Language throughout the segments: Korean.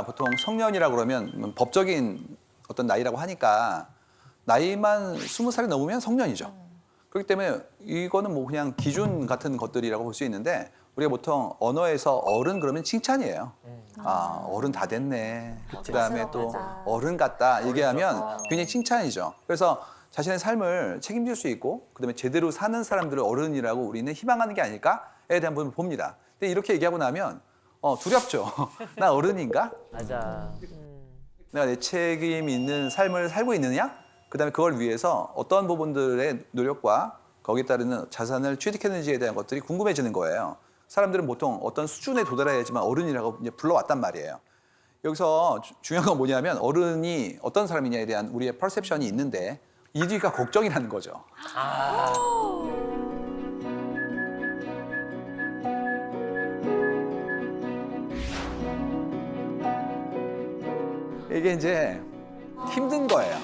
보통 성년이라고 그러면 법적인 어떤 나이라고 하니까 나이만 20살이 넘으면 성년이죠. 그렇기 때문에 이거는 뭐 그냥 기준 같은 것들이라고 볼 수 있는데 우리가 보통 언어에서 어른 그러면 칭찬이에요. 아, 어른 다 됐네. 그다음에 또 어른 같다 얘기하면 굉장히 칭찬이죠. 그래서 자신의 삶을 책임질 수 있고 그다음에 제대로 사는 사람들을 어른이라고 우리는 희망하는 게 아닐까에 대한 부분을 봅니다. 근데 이렇게 얘기하고 나면 두렵죠. 나 어른인가? 맞아. 내가 내 책임 있는 삶을 살고 있느냐? 그다음에 그걸 위해서 어떤 부분들의 노력과 거기에 따르는 자산을 취득했는지에 대한 것들이 궁금해지는 거예요. 사람들은 보통 어떤 수준에 도달해야지만 어른이라고 이제 불러왔단 말이에요. 여기서 중요한 건 뭐냐면 어른이 어떤 사람이냐에 대한 우리의 퍼셉션이 있는데 이 뒤가 걱정이라는 거죠. 이게 이제 힘든 거예요.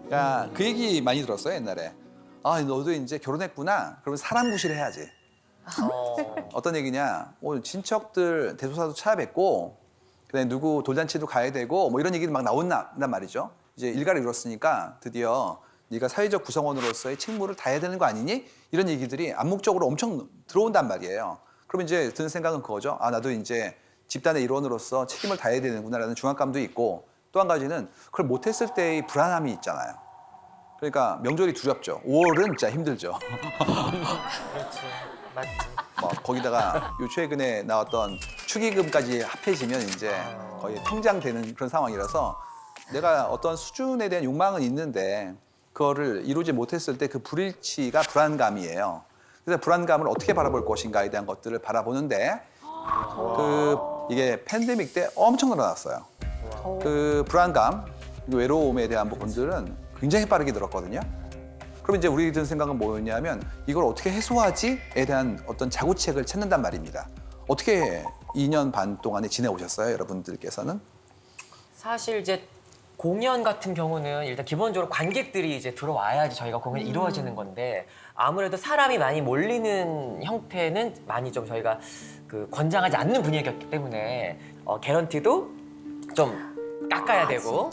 그러니까 그 얘기 많이 들었어요, 옛날에. 아, 너도 이제 결혼했구나. 그러면 사람 구실을 해야지. 어떤 얘기냐? 친척들 대소사도 찾아뵙고, 그다음에 누구 돌잔치도 가야 되고, 뭐 이런 얘기도 막 나온단 말이죠. 이제 일가를 이뤘으니까 드디어 네가 사회적 구성원으로서의 책무를 다해야 되는 거 아니니? 이런 얘기들이 암묵적으로 엄청 들어온단 말이에요. 그러면 이제 드는 생각은 그거죠. 아, 나도 이제 집단의 일원으로서 책임을 다해야 되는구나라는 중압감도 있고, 또 한 가지는 그걸 못했을 때의 불안함이 있잖아요. 그러니까 명절이 두렵죠. 5월은 진짜 힘들죠. 그렇지. 맞지. 거기다가 요 최근에 나왔던 축의금까지 합해지면 이제 거의 통장되는 그런 상황이라서 내가 어떤 수준에 대한 욕망은 있는데 그거를 이루지 못했을 때 그 불일치가 불안감이에요. 그래서 불안감을 어떻게 바라볼 것인가에 대한 것들을 바라보는데 이게 팬데믹 때 엄청 늘어났어요. 그 불안감, 외로움에 대한 부분들은 굉장히 빠르게 늘었거든요. 그럼 이제 우리 든 생각은 뭐였냐면 이걸 어떻게 해소하지에 대한 어떤 자구책을 찾는단 말입니다. 어떻게 2년 반 동안에 지내오셨어요, 여러분들께서는? 사실 이제 공연 같은 경우는 일단 기본적으로 관객들이 이제 들어와야지 저희가 공연이 이루어지는 건데 아무래도 사람이 많이 몰리는 형태는 많이 좀 저희가 권장하지 않는 분위기였기 때문에 개런티도 좀 깎아야 되고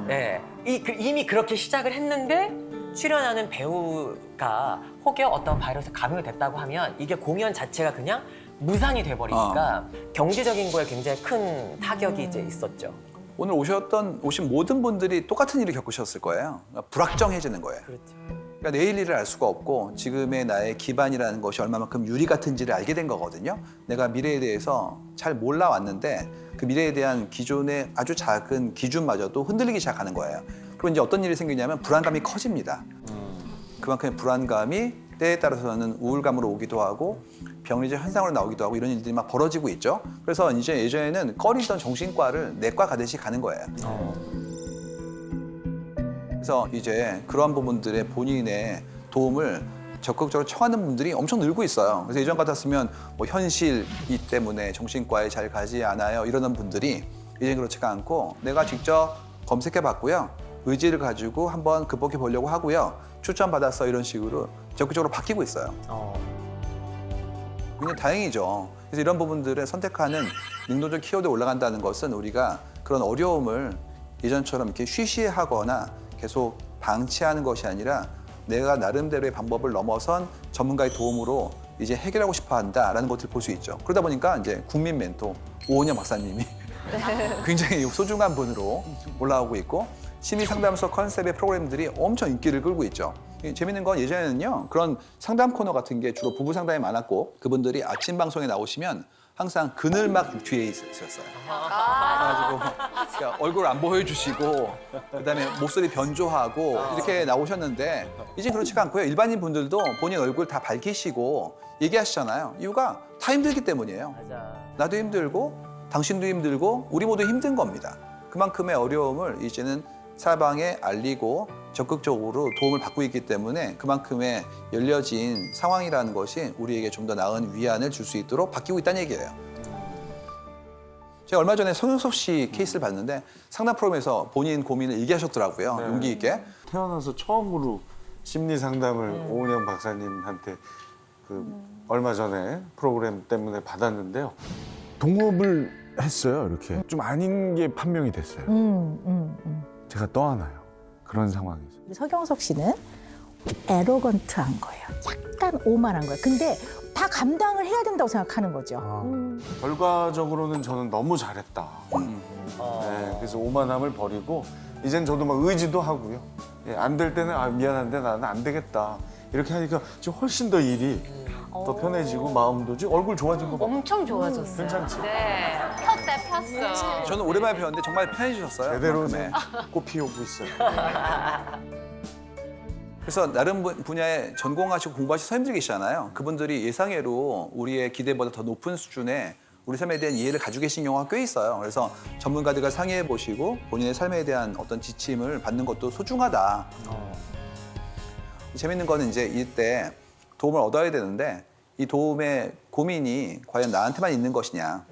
네. 이미 그렇게 시작을 했는데 출연하는 배우가 혹여 어떤 바이러스에 감염이 됐다고 하면 이게 공연 자체가 그냥 무산이 돼버리니까 경제적인 거에 굉장히 큰 타격이 이제 있었죠. 오늘 오신 모든 분들이 똑같은 일을 겪으셨을 거예요. 그러니까 불확정해지는 거예요. 그렇죠. 그러니까 내일 일을 알 수가 없고 지금의 나의 기반이라는 것이 얼마만큼 유리 같은지를 알게 된 거거든요. 내가 미래에 대해서 잘 몰라왔는데 그 미래에 대한 기존의 아주 작은 기준마저도 흔들리기 시작하는 거예요. 그럼 이제 어떤 일이 생기냐면 불안감이 커집니다. 그만큼의 불안감이 때에 따라서는 우울감으로 오기도 하고 병리적 현상으로 나오기도 하고 이런 일들이 막 벌어지고 있죠. 그래서 이제 예전에는 꺼리던 정신과를 내과 가듯이 가는 거예요. 그래서 이제 그러한 부분들의 본인의 도움을 적극적으로 청하는 분들이 엄청 늘고 있어요. 그래서 예전 같았으면 뭐 현실이 때문에 정신과에 잘 가지 않아요 이러는 분들이 이제 그렇지가 않고 내가 직접 검색해 봤고요. 의지를 가지고 한번 극복해 보려고 하고요. 추천받았어 이런 식으로 적극적으로 바뀌고 있어요. 굉장히 다행이죠. 그래서 이런 부분들을 선택하는 능동적 키워드에 올라간다는 것은 우리가 그런 어려움을 예전처럼 이렇게 쉬쉬하거나 계속 방치하는 것이 아니라 내가 나름대로의 방법을 넘어선 전문가의 도움으로 이제 해결하고 싶어 한다라는 것을 볼 수 있죠. 그러다 보니까 이제 국민 멘토 오은영 박사님이 굉장히 소중한 분으로 올라오고 있고 심리 상담소 컨셉의 프로그램들이 엄청 인기를 끌고 있죠. 재밌는 건 예전에는요 그런 상담 코너 같은 게 주로 부부 상담이 많았고 그분들이 아침 방송에 나오시면 항상 그늘막 뒤에 있었어요. 그래가지고 얼굴 안 보여주시고 그다음에 목소리 변조하고 이렇게 나오셨는데 이제 그렇지가 않고요. 일반인 분들도 본인 얼굴 다 밝히시고 얘기하시잖아요. 이유가 다 힘들기 때문이에요. 맞아. 나도 힘들고 당신도 힘들고 우리 모두 힘든 겁니다. 그만큼의 어려움을 이제는 사방에 알리고 적극적으로 도움을 받고 있기 때문에 그만큼의 열려진 상황이라는 것이 우리에게 좀 더 나은 위안을 줄 수 있도록 바뀌고 있다는 얘기예요. 제가 얼마 전에 성효섭 씨 케이스를 봤는데 상담 프로그램에서 본인 고민을 얘기하셨더라고요. 네. 용기 있게. 태어나서 처음으로 심리 상담을 오은영 박사님한테 얼마 전에 프로그램 때문에 받았는데요. 동업을 했어요. 이렇게 좀 아닌 게 판명이 됐어요. 제가 떠안아요. 그런 상황에서. 우리 서경석 씨는 에로건트한 거예요. 약간 오만한 거예요. 근데 다 감당을 해야 된다고 생각하는 거죠. 결과적으로는 저는 너무 잘했다. 네, 그래서 오만함을 버리고 이젠 저도 막 의지도 하고요. 예, 안 될 때는 미안한데 나는 안 되겠다. 이렇게 하니까 지금 훨씬 더 일이 더 편해지고 마음도 지금 얼굴 좋아진 거 봐. 엄청 좋아졌어요. 괜찮지? 네. 폈대 폈어. 저는 오랜만에 배웠는데 정말 편해지셨어요. 제대로 그만큼에. 꽃 피우고 있어요. 그래서 나름 분야에 전공하시고 공부하신 선생님들이 계시잖아요. 그분들이 예상외로 우리의 기대보다 더 높은 수준의 우리 삶에 대한 이해를 가지고 계신 경우가 꽤 있어요. 그래서 전문가들과 상의해 보시고 본인의 삶에 대한 어떤 지침을 받는 것도 소중하다. 재밌는 거는 이제 이때 도움을 얻어야 되는데 이 도움의 고민이 과연 나한테만 있는 것이냐,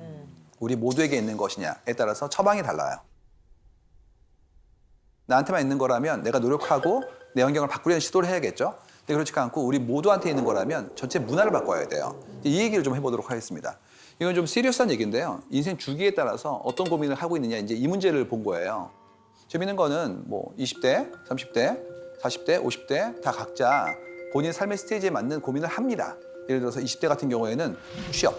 우리 모두에게 있는 것이냐에 따라서 처방이 달라요. 나한테만 있는 거라면 내가 노력하고 내 환경을 바꾸려는 시도를 해야겠죠. 근데 그렇지 않고 우리 모두한테 있는 거라면 전체 문화를 바꿔야 돼요. 이 얘기를 좀 해보도록 하겠습니다. 이건 좀 시리어스한 얘기인데요. 인생 주기에 따라서 어떤 고민을 하고 있느냐 이제 이 문제를 본 거예요. 재밌는 거는 뭐 20대, 30대, 40대, 50대 다 각자 본인 삶의 스테이지에 맞는 고민을 합니다. 예를 들어서 20대 같은 경우에는 취업,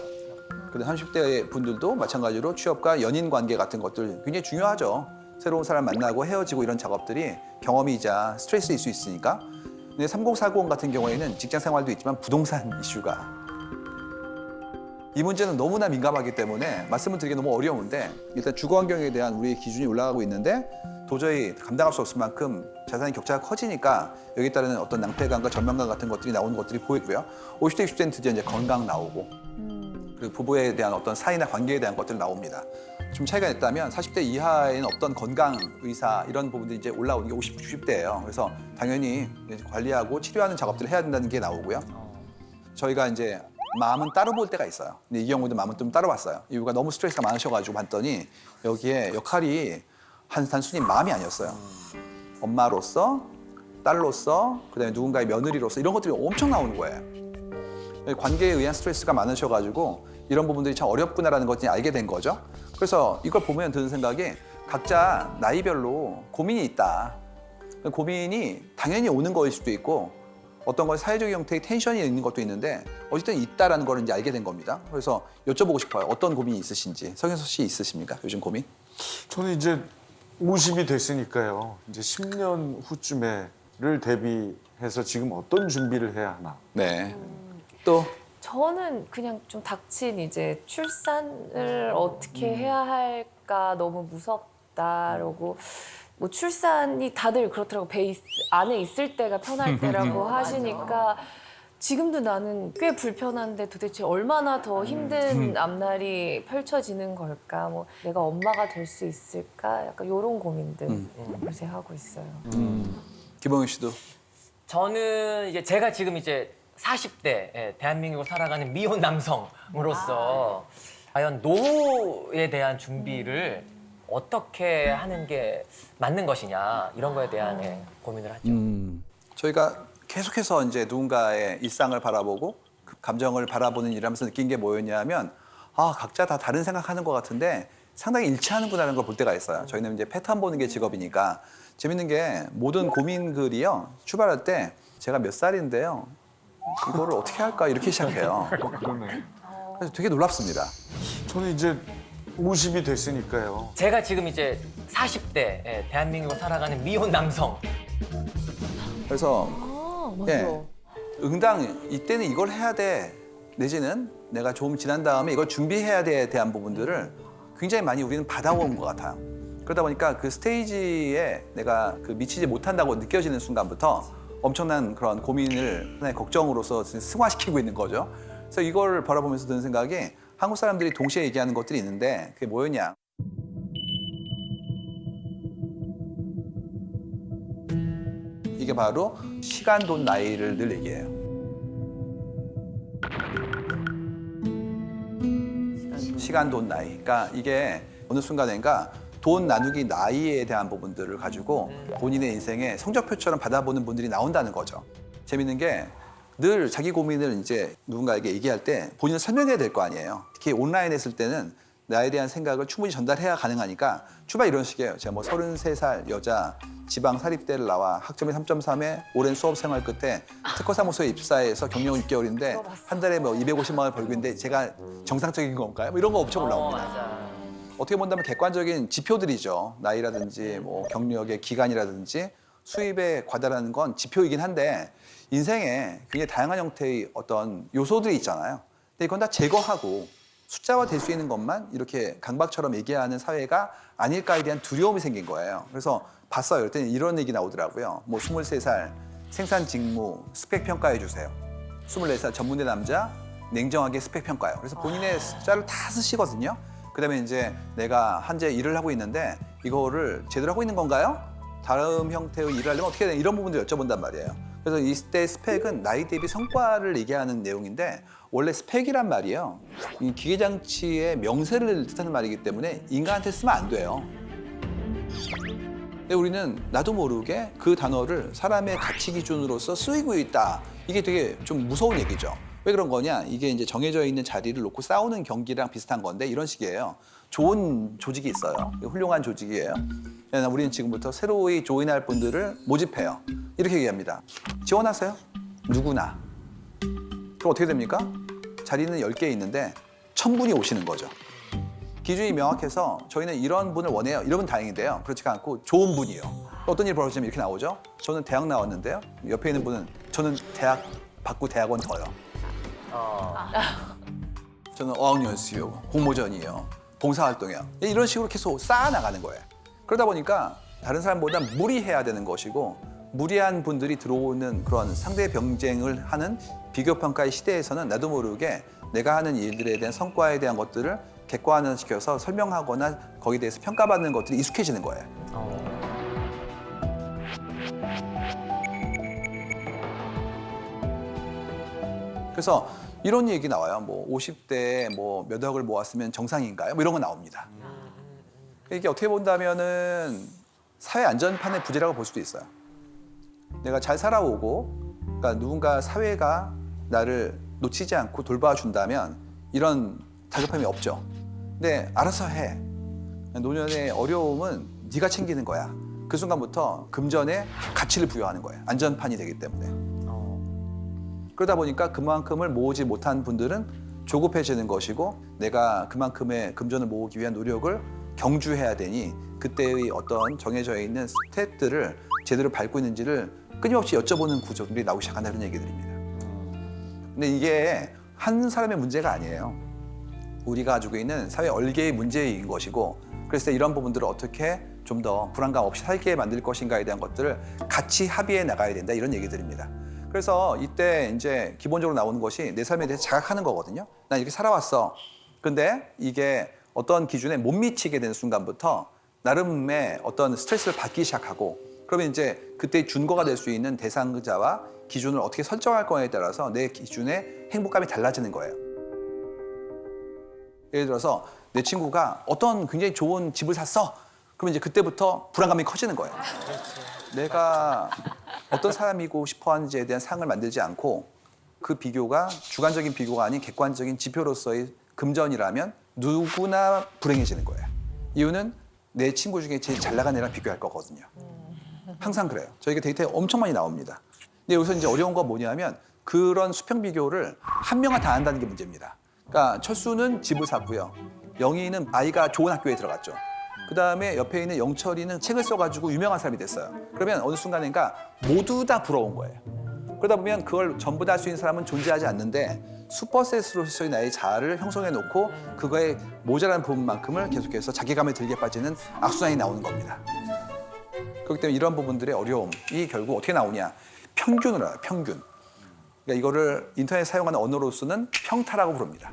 그리고 30대 분들도 마찬가지로 취업과 연인 관계 같은 것들 굉장히 중요하죠. 새로운 사람 만나고 헤어지고 이런 작업들이 경험이자 스트레스일 수 있으니까. 근데 3040 같은 경우에는 직장 생활도 있지만 부동산 이슈가 이 문제는 너무나 민감하기 때문에 말씀을 드리기 너무 어려운데 일단 주거 환경에 대한 우리의 기준이 올라가고 있는데 도저히 감당할 수 없을 만큼 자산의 격차가 커지니까 여기에 따르는 어떤 낭패감과 절망감 같은 것들이 나오는 것들이 보이고요. 50대, 60대는 드디어 이제 건강 나오고 그리고 부부에 대한 어떤 사이나 관계에 대한 것들 나옵니다. 좀 차이가 있다면 40대 이하에는 어떤 건강, 의사 이런 부분들이 이제 올라오는 게 50, 60대예요. 그래서 당연히 관리하고 치료하는 작업들을 해야 된다는 게 나오고요. 저희가 이제 마음은 따로 볼 때가 있어요. 근데 이 경우도 마음은 좀 따로 봤어요. 이유가 너무 스트레스가 많으셔가지고 봤더니 여기에 역할이 단순히 마음이 아니었어요. 엄마로서, 딸로서, 그다음에 누군가의 며느리로서 이런 것들이 엄청 나오는 거예요. 관계에 의한 스트레스가 많으셔가지고 이런 부분들이 참 어렵구나라는 것을 알게 된 거죠. 그래서 이걸 보면 드는 생각이 각자 나이별로 고민이 있다. 고민이 당연히 오는 거일 수도 있고 어떤 건 사회적 형태의 텐션이 있는 것도 있는데 어쨌든 있다라는 걸 이제 알게 된 겁니다. 그래서 여쭤보고 싶어요. 어떤 고민이 있으신지. 서경석 씨 있으십니까? 요즘 고민? 저는 이제 50이 됐으니까요. 이제 10년 후쯤에를 대비해서 지금 어떤 준비를 해야 하나. 네. 또 저는 그냥 좀 닥친 이제 출산을 어떻게 해야 할까 너무 무섭다라고 뭐 출산이 다들 그렇더라고 배 안에 있을 때가 편할 때라고 하시니까 지금도 나는 꽤 불편한데 도대체 얼마나 더 힘든 앞날이 펼쳐지는 걸까 뭐 내가 엄마가 될 수 있을까 약간 이런 고민들 요새 하고 있어요. 김홍현 씨도 저는 이제 제가 지금 이제 40대 대한민국을 살아가는 미혼 남성으로서 과연 노후에 대한 준비를 어떻게 하는 게 맞는 것이냐 이런 거에 대한 고민을 하죠. 저희가 계속해서 이제 누군가의 일상을 바라보고 그 감정을 바라보는 일하면서 느낀 게 뭐였냐면 각자 다 다른 생각하는 것 같은데 상당히 일치하는구나라는 걸 볼 때가 있어요. 저희는 이제 패턴 보는 게 직업이니까 재밌는 게 모든 고민 글이요 출발할 때 제가 몇 살인데요 이거를 어떻게 할까 이렇게 시작해요. 그러네. 그래서 되게 놀랍습니다. 저는 이제 50이 됐으니까요. 제가 지금 이제 40대 대한민국을 살아가는 미혼 남성. 그래서 맞아. 응당 이때는 이걸 해야 돼 내지는 내가 좀 지난 다음에 이걸 준비해야 돼에 대한 부분들을 굉장히 많이 우리는 받아온 것 같아요. 그러다 보니까 그 스테이지에 내가 그 미치지 못한다고 느껴지는 순간부터 엄청난 그런 고민을 하나의 걱정으로서 승화시키고 있는 거죠. 그래서 이걸 바라보면서 드는 생각이 한국 사람들이 동시에 얘기하는 것들이 있는데 그게 뭐였냐. 이게 바로 시간, 돈, 나이를 늘 얘기해요. 시간, 돈, 나이. 그러니까 이게 어느 순간인가 돈 나누기 나이에 대한 부분들을 가지고 본인의 인생의 성적표처럼 받아보는 분들이 나온다는 거죠. 재밌는 게 늘 자기 고민을 이제 누군가에게 얘기할 때 본인을 설명해야 될 거 아니에요. 특히 온라인 했을 때는 나에 대한 생각을 충분히 전달해야 가능하니까 출발 이런 식이에요. 제가 뭐 33살 여자 지방 사립대를 나와 학점이 3.3에 오랜 수업 생활 끝에 특허사무소에 입사해서 경력은 6개월인데 한 달에 뭐 250만 원을 벌고 있는데 제가 정상적인 건가요? 뭐 이런 거 엄청 올라옵니다. 맞아. 어떻게 본다면 객관적인 지표들이죠. 나이라든지 뭐 경력의 기간이라든지 수입에 과다라는 건 지표이긴 한데 인생에 굉장히 다양한 형태의 어떤 요소들이 있잖아요. 근데 이건 다 제거하고 숫자화 될 수 있는 것만 이렇게 강박처럼 얘기하는 사회가 아닐까에 대한 두려움이 생긴 거예요. 그래서 봤어요. 그랬더니 이런 얘기 나오더라고요. 뭐 23살 생산 직무 스펙 평가해 주세요. 24살 전문대 남자 냉정하게 스펙 평가요. 그래서 본인의 숫자를 다 쓰시거든요. 그다음에 이제 내가 현재 일을 하고 있는데 이거를 제대로 하고 있는 건가요? 다른 형태의 일을 하려면 어떻게 해야 되나 이런 부분들 여쭤본단 말이에요. 그래서 이때 스펙은 나이 대비 성과를 얘기하는 내용인데 원래 스펙이란 말이요. 이 기계장치의 명세를 뜻하는 말이기 때문에 인간한테 쓰면 안 돼요. 근데 우리는 나도 모르게 그 단어를 사람의 가치 기준으로서 쓰이고 있다. 이게 되게 좀 무서운 얘기죠. 왜 그런 거냐? 이게 이제 정해져 있는 자리를 놓고 싸우는 경기랑 비슷한 건데 이런 식이에요. 좋은 조직이 있어요. 훌륭한 조직이에요. 우리는 지금부터 새로이 조인할 분들을 모집해요. 이렇게 얘기합니다. 지원하세요. 누구나. 그럼 어떻게 됩니까? 자리는 10개 있는데 1000분이 오시는 거죠. 기준이 명확해서 저희는 이런 분을 원해요. 이러면 다행인데요. 그렇지가 않고 좋은 분이요. 어떤 일이 벌어지면 이렇게 나오죠. 저는 대학 나왔는데요. 옆에 있는 분은 저는 대학 받고 대학원 더요. 저는 어학연수요, 공모전이요, 봉사활동이요. 이런 식으로 계속 쌓아나가는 거예요. 그러다 보니까 다른 사람보다 무리해야 되는 것이고 무리한 분들이 들어오는 그런 상대 경쟁을 하는 비교평가의 시대에서는 나도 모르게 내가 하는 일들에 대한 성과에 대한 것들을 객관화시켜서 설명하거나 거기에 대해서 평가받는 것들이 익숙해지는 거예요. 그래서 이런 얘기 나와요. 뭐 50대에 뭐 몇 억을 모았으면 정상인가요? 뭐 이런 거 나옵니다. 이게 어떻게 본다면은 사회 안전판의 부재라고 볼 수도 있어요. 내가 잘 살아오고, 그러니까 누군가 사회가 나를 놓치지 않고 돌봐준다면 이런 다급함이 없죠. 근데 알아서 해. 노년의 어려움은 네가 챙기는 거야. 그 순간부터 금전에 가치를 부여하는 거예요. 안전판이 되기 때문에. 그러다 보니까 그만큼을 모으지 못한 분들은 조급해지는 것이고 내가 그만큼의 금전을 모으기 위한 노력을 경주해야 되니 그때의 어떤 정해져 있는 스텝들을 제대로 밟고 있는지를 끊임없이 여쭤보는 구조들이 나오기 시작한다는 얘기들입니다. 근데 이게 한 사람의 문제가 아니에요. 우리가 가지고 있는 사회 얼개의 문제인 것이고 그래서 이런 부분들을 어떻게 좀 더 불안감 없이 살게 만들 것인가에 대한 것들을 같이 합의해 나가야 된다 이런 얘기들입니다. 그래서 이때 이제 기본적으로 나오는 것이 내 삶에 대해서 자각하는 거거든요. 난 이렇게 살아왔어. 근데 이게 어떤 기준에 못 미치게 되는 순간부터 나름의 어떤 스트레스를 받기 시작하고 그러면 이제 그때 준거가 될 수 있는 대상자와 기준을 어떻게 설정할 거냐에 따라서 내 기준의 행복감이 달라지는 거예요. 예를 들어서 내 친구가 어떤 굉장히 좋은 집을 샀어. 그러면 이제 그때부터 불안감이 커지는 거예요. 내가 어떤 사람이고 싶어 하는지에 대한 상을 만들지 않고 그 비교가 주관적인 비교가 아닌 객관적인 지표로서의 금전이라면 누구나 불행해지는 거예요. 이유는 내 친구 중에 제일 잘 나간 애랑 비교할 거거든요. 항상 그래요. 저희가 데이터에 엄청 많이 나옵니다. 근데 여기서 이제 어려운 건 뭐냐면 그런 수평 비교를 한 명만 다 한다는 게 문제입니다. 그러니까 철수는 집을 샀고요. 영희는 아이가 좋은 학교에 들어갔죠. 그 다음에 옆에 있는 영철이는 책을 써가지고 유명한 사람이 됐어요. 그러면 어느 순간인가 모두 다 부러운 거예요. 그러다 보면 그걸 전부 다 할 수 있는 사람은 존재하지 않는데 슈퍼셋으로서의 나의 자아를 형성해 놓고 그거에 모자란 부분만큼을 계속해서 자괴감에 들게 빠지는 악순환이 나오는 겁니다. 그렇기 때문에 이런 부분들의 어려움이 결국 어떻게 나오냐. 평균으로 알아요. 평균. 그러니까 이거를 인터넷 사용하는 언어로서는 평타라고 부릅니다.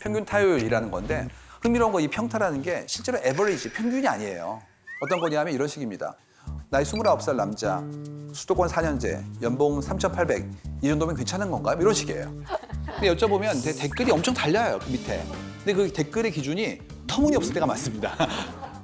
평균 타율이라는 건데 흥미로운 건 이 평타라는 게 실제로 에버리지, 평균이 아니에요. 어떤 거냐면 이런 식입니다. 나이 29살 남자, 수도권 4년제, 연봉 3,800, 이 정도면 괜찮은 건가요? 이런 식이에요. 근데 여쭤보면 댓글이 엄청 달려요, 그 밑에. 근데 그 댓글의 기준이 터무니없을 때가 많습니다.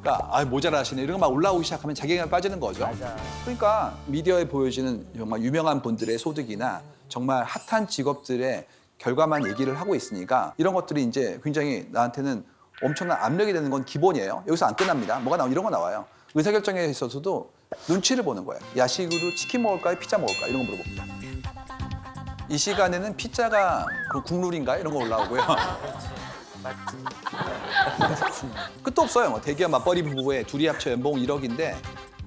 그러니까 모자라시네 이런 거 막 올라오기 시작하면 자괴감에 빠지는 거죠. 맞아. 그러니까 미디어에 보여지는 정말 유명한 분들의 소득이나 정말 핫한 직업들의 결과만 얘기를 하고 있으니까 이런 것들이 이제 굉장히 나한테는 엄청난 압력이 되는 건 기본이에요. 여기서 안 끝납니다. 뭐가 나오면 이런 거 나와요. 의사결정에 있어서도 눈치를 보는 거예요. 야식으로 치킨 먹을까요? 피자 먹을까요? 이런 거 물어봅니다. 이 시간에는 피자가 국룰인가요? 이런 거 올라오고요. 끝도 없어요. 뭐 대기업 맞벌이 부부의 둘이 합쳐 연봉 1억인데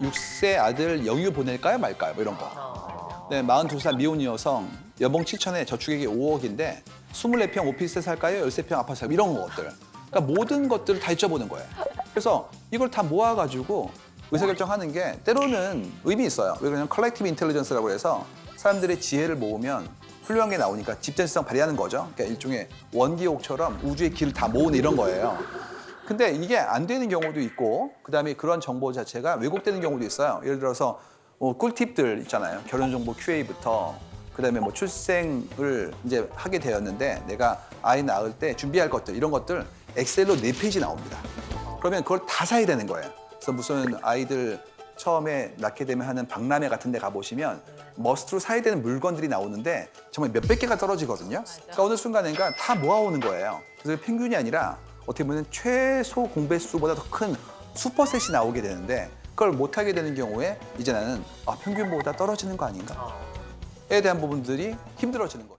6세 아들 영유 보낼까요? 말까요? 뭐 이런 거. 네, 42살 미혼 여성 연봉 7천에 저축액이 5억인데 24평 오피스텔 살까요? 13평 아파트 살까요? 이런 것들. 그러니까 모든 것들을 다 여쭤보는 거예요. 그래서 이걸 다 모아가지고 의사결정하는 게 때로는 의미 있어요. 왜 그러냐면 컬렉티브 인텔리전스라고 해서 사람들의 지혜를 모으면 훌륭한 게 나오니까 집단성을 발휘하는 거죠. 그러니까 일종의 원기옥처럼 우주의 길을 다 모으는 이런 거예요. 근데 이게 안 되는 경우도 있고 그다음에 그런 정보 자체가 왜곡되는 경우도 있어요. 예를 들어서 꿀팁들 있잖아요. 결혼정보 QA부터 그다음에 뭐 출생을 이제 하게 되었는데 내가 아이 낳을 때 준비할 것들 이런 것들 엑셀로 4페이지 나옵니다. 그러면 그걸 다 사야 되는 거예요. 그래서 무슨 아이들 처음에 낳게 되면 하는 박람회 같은 데 가보시면 머스트로 사야 되는 물건들이 나오는데 정말 몇백 개가 떨어지거든요. 그러니까 어느 순간인가 다 모아오는 거예요. 그래서 평균이 아니라 어떻게 보면 최소 공배수보다 더 큰 슈퍼셋이 나오게 되는데 그걸 못하게 되는 경우에 이제 나는 평균보다 떨어지는 거 아닌가? 에 대한 부분들이 힘들어지는 거죠.